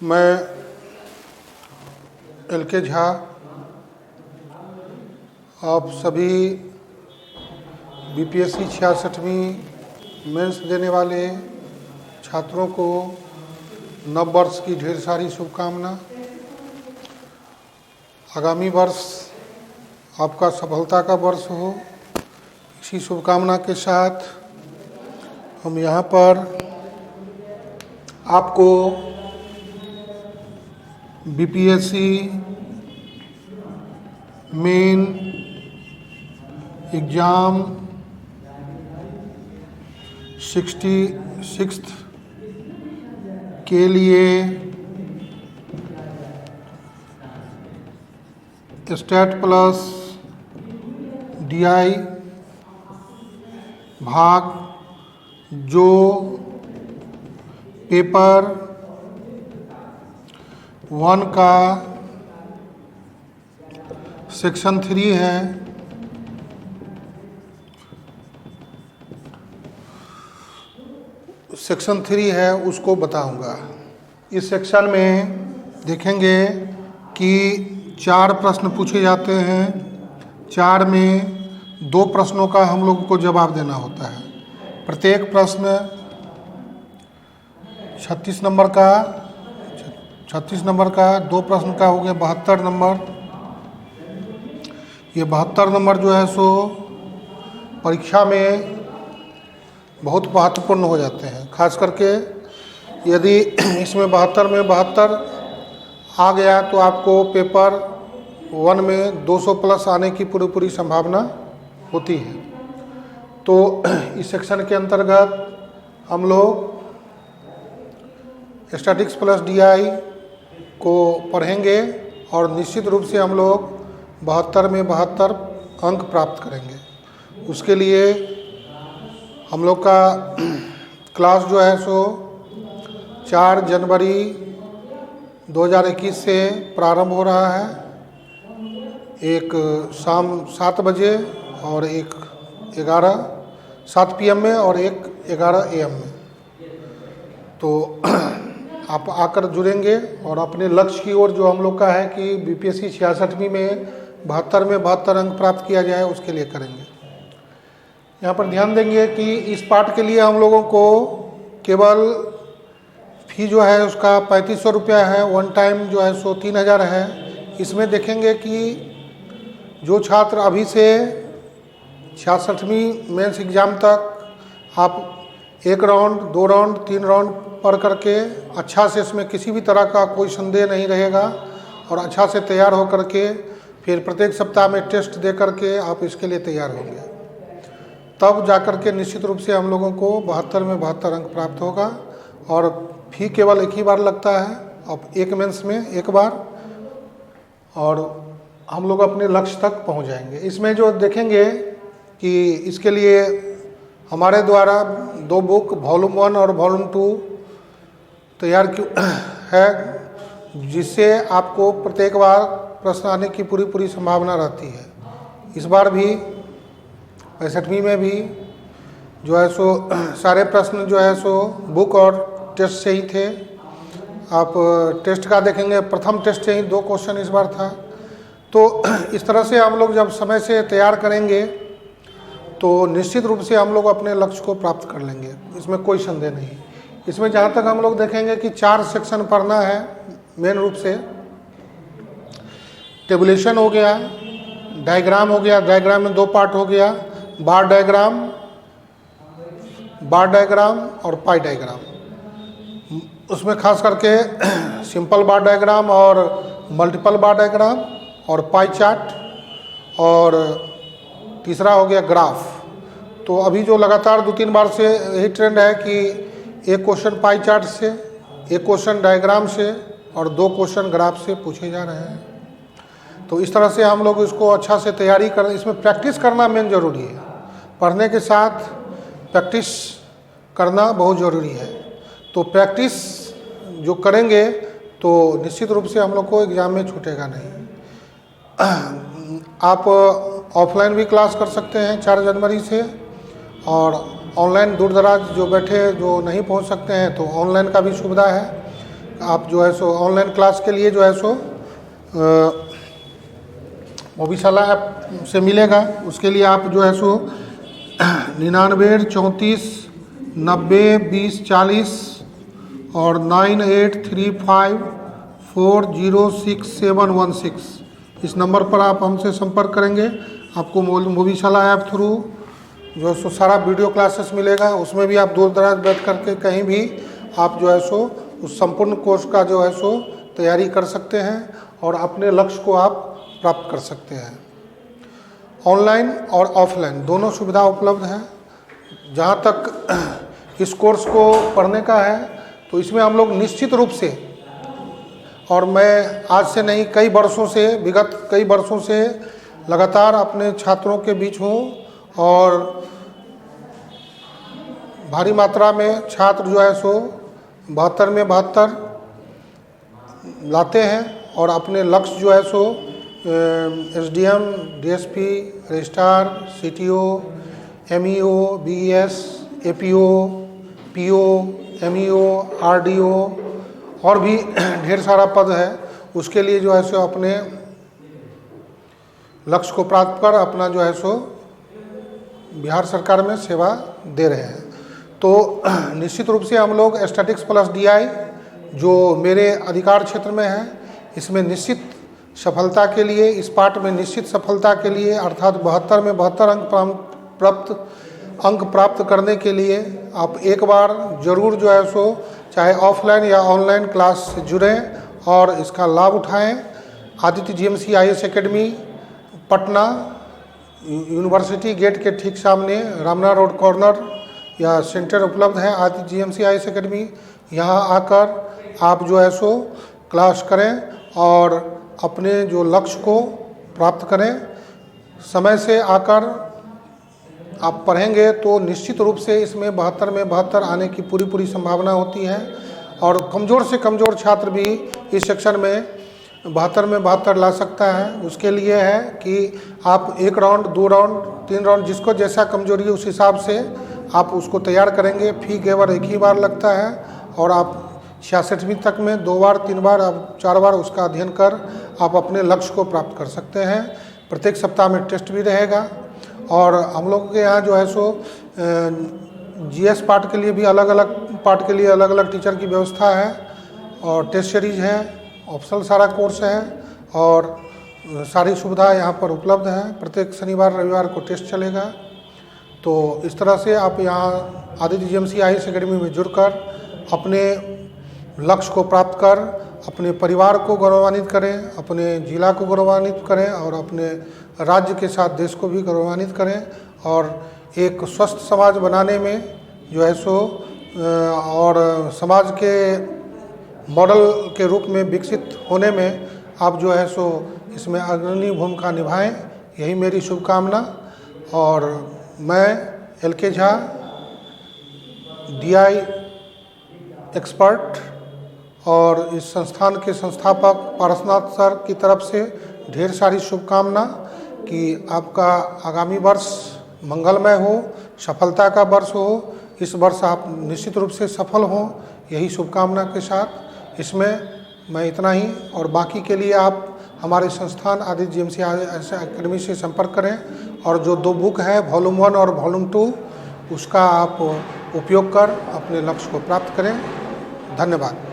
मैं LK झा आप सभी BPSC 66वीं मेंस देने वाले छात्रों को नव वर्ष की ढेर सारी शुभकामना। आगामी वर्ष आपका सफलता का वर्ष हो, इसी शुभकामना के साथ हम यहाँ पर आपको BPSC मेन एग्ज़ाम 66th के लिए स्टेट प्लस DI भाग जो पेपर 1 का सेक्शन 3 है, सेक्शन 3 है उसको बताऊंगा। इस सेक्शन में देखेंगे कि 4 प्रश्न पूछे जाते हैं। 4 में 2 प्रश्नों का हम लोग को जवाब देना होता है। प्रत्येक प्रश्न 36 नंबर का 2 प्रश्न का हो गया 72 नंबर। ये 72 नंबर जो है सो परीक्षा में बहुत महत्वपूर्ण हो जाते हैं। खास करके यदि इसमें 72 में 72 आ गया तो आपको पेपर 1 में 200 प्लस आने की पूरी संभावना होती है। तो इस सेक्शन के अंतर्गत हम लोग स्टैटिक्स प्लस DI को पढ़ेंगे और निश्चित रूप से हम लोग 72 में 72 अंक प्राप्त करेंगे। उसके लिए हम लोग का क्लास जो है सो 4 जनवरी 2021 से प्रारंभ हो रहा है। एक शाम 7 बजे और एक 7 PM में और एक 11 AM में। तो आप आकर जुड़ेंगे और अपने लक्ष्य की ओर जो हम लोग का है कि BPSC 66वीं में 72 में 72 अंक प्राप्त किया जाए, उसके लिए करेंगे। यहाँ पर ध्यान देंगे कि इस पाठ के लिए हम लोगों को केवल फी जो है उसका 3500 रुपया है। 1 टाइम जो है सो 3000 है। इसमें देखेंगे कि जो छात्र अभी से 66वीं मेंस एग्ज़ाम तक आप 1 राउंड 2 राउंड 3 राउंड पढ़ करके अच्छा से इसमें किसी भी तरह का कोई संदेह नहीं रहेगा और अच्छा से तैयार हो करके फिर प्रत्येक सप्ताह में टेस्ट दे करके आप इसके लिए तैयार होंगे, तब जाकर के निश्चित रूप से हम लोगों को 72 में 72 अंक प्राप्त होगा। और फी केवल एक ही बार लगता है, अब एक मेंस में एक बार, और हम लोग अपने लक्ष्य तक पहुंच जाएंगे। इसमें जो देखेंगे कि इसके लिए हमारे द्वारा 2 बुक वॉल्यूम 1 और वॉल्यूम 2 तैयार है, जिससे आपको प्रत्येक बार प्रश्न आने की पूरी संभावना रहती है। इस बार भी 65वीं में भी जो है सो सारे प्रश्न जो है सो बुक और टेस्ट से ही थे। आप टेस्ट का देखेंगे, प्रथम टेस्ट से ही 2 क्वेश्चन इस बार था। तो इस तरह से हम लोग जब समय से तैयार करेंगे तो निश्चित रूप से हम लोग अपने लक्ष्य को प्राप्त कर लेंगे, इसमें कोई संदेह नहीं। इसमें जहाँ तक हम लोग देखेंगे कि 4 सेक्शन पढ़ना है मेन रूप से। टेबुलेशन हो गया, डायग्राम हो गया, डायग्राम में 2 पार्ट हो गया, बार डायग्राम और पाई डायग्राम। उसमें खास करके सिंपल बार डायग्राम और मल्टीपल बार डायग्राम और पाई चार्ट, और तीसरा हो गया ग्राफ। तो अभी जो लगातार 2-3 बार से यही ट्रेंड है कि एक क्वेश्चन पाई चार्ट से, एक क्वेश्चन डायग्राम से और 2 क्वेश्चन ग्राफ से पूछे जा रहे हैं। तो इस तरह से हम लोग इसको अच्छा से तैयारी कर, इसमें प्रैक्टिस करना मेन ज़रूरी है। पढ़ने के साथ प्रैक्टिस करना बहुत ज़रूरी है। तो प्रैक्टिस जो करेंगे तो निश्चित रूप से हम लोग को एग्ज़ाम में छूटेगा नहीं। आप ऑफलाइन भी क्लास कर सकते हैं 4 जनवरी से, और ऑनलाइन दूर दराज जो बैठे जो नहीं पहुंच सकते हैं तो ऑनलाइन का भी सुविधा है। आप जो है सो ऑनलाइन क्लास के लिए जो है सो मोबीशाला ऐप से मिलेगा। उसके लिए आप जो है सो 99 34 90 20 40 और 9835406716 इस नंबर पर आप हमसे संपर्क करेंगे। आपको मोबीशाला ऐप थ्रू जो है सो सारा वीडियो क्लासेस मिलेगा। उसमें भी आप दूर दराज बैठ करके कहीं भी आप जो है सो उस संपूर्ण कोर्स का जो है सो तैयारी कर सकते हैं और अपने लक्ष्य को आप प्राप्त कर सकते हैं। ऑनलाइन और ऑफलाइन दोनों सुविधा उपलब्ध है। जहाँ तक इस कोर्स को पढ़ने का है तो इसमें हम लोग निश्चित रूप से, और मैं आज से नहीं कई वर्षों से, विगत कई वर्षों से लगातार अपने छात्रों के बीच हूँ और भारी मात्रा में छात्र जो है सो 72 में 72 लाते हैं और अपने लक्ष्य जो है सो SDM, DSP, registrar, CTO, MEO, BES, APO, PO, MEO, RDO और भी ढेर सारा पद है। उसके लिए जो है सो अपने लक्ष्य को प्राप्त कर अपना जो है सो बिहार सरकार में सेवा दे रहे हैं। तो निश्चित रूप से हम लोग स्टैटिक्स प्लस डीआई जो मेरे अधिकार क्षेत्र में है, इसमें निश्चित सफलता के लिए, इस पाठ में निश्चित सफलता के लिए अर्थात 72 में 72 अंक प्राप्त करने के लिए आप एक बार ज़रूर जो है सो चाहे ऑफलाइन या ऑनलाइन क्लास से जुड़ें और इसका लाभ उठाएं। Aditya GMC IAS academy Patna university gate के ठीक सामने रामना रोड कॉर्नर या सेंटर उपलब्ध है आदित्य जीएमसी आईएएस एकेडमी। यहाँ आकर आप जो है सो क्लास करें और अपने जो लक्ष्य को प्राप्त करें। समय से आकर आप पढ़ेंगे तो निश्चित रूप से इसमें 72 में 72 आने की पूरी संभावना होती है और कमज़ोर से कमज़ोर छात्र भी इस सेक्शन में 72 में 72 ला सकता है। उसके लिए है कि आप 1 राउंड, 2 राउंड, 3 राउंड जिसको जैसा कमजोरी है उस हिसाब से आप उसको तैयार करेंगे। फी केवल एक ही बार लगता है और आप 66वीं तक में 2 बार, 3 बार, आप 4 बार उसका अध्ययन कर आप अपने लक्ष्य को प्राप्त कर सकते हैं। प्रत्येक सप्ताह में टेस्ट भी रहेगा और हम लोग के यहाँ जो है सो जीएस पार्ट के लिए भी अलग अलग टीचर की व्यवस्था है और टेस्ट सीरीज है, ऑप्शनल सारा कोर्स है और सारी सुविधा यहाँ पर उपलब्ध है। प्रत्येक शनिवार रविवार को टेस्ट चलेगा। तो इस तरह से आप यहाँ आदित्य जीएमसी आईएएस एकेडमी में जुड़कर अपने लक्ष्य को प्राप्त कर अपने परिवार को गौरवान्वित करें, अपने जिला को गौरवान्वित करें और अपने राज्य के साथ देश को भी गौरवान्वित करें और एक स्वस्थ समाज बनाने में जो है सो और समाज के मॉडल के रूप में विकसित होने में आप जो है सो इसमें अग्रणी भूमिका निभाएं, यही मेरी शुभकामना। और मैं एल.के. झा डीआई एक्सपर्ट और इस संस्थान के संस्थापक पारसनाथ सर की तरफ से ढेर सारी शुभकामना कि आपका आगामी वर्ष मंगलमय हो, सफलता का वर्ष हो। इस वर्ष आप निश्चित रूप से सफल हों, यही शुभकामना के साथ इसमें मैं इतना ही। और बाकी के लिए आप हमारे संस्थान आदित्य जीएमसी आईएएस एकेडमी से संपर्क करें और जो 2 बुक है वॉल्यूम 1 और वॉल्यूम 2 उसका आप उपयोग कर अपने लक्ष्य को प्राप्त करें। धन्यवाद।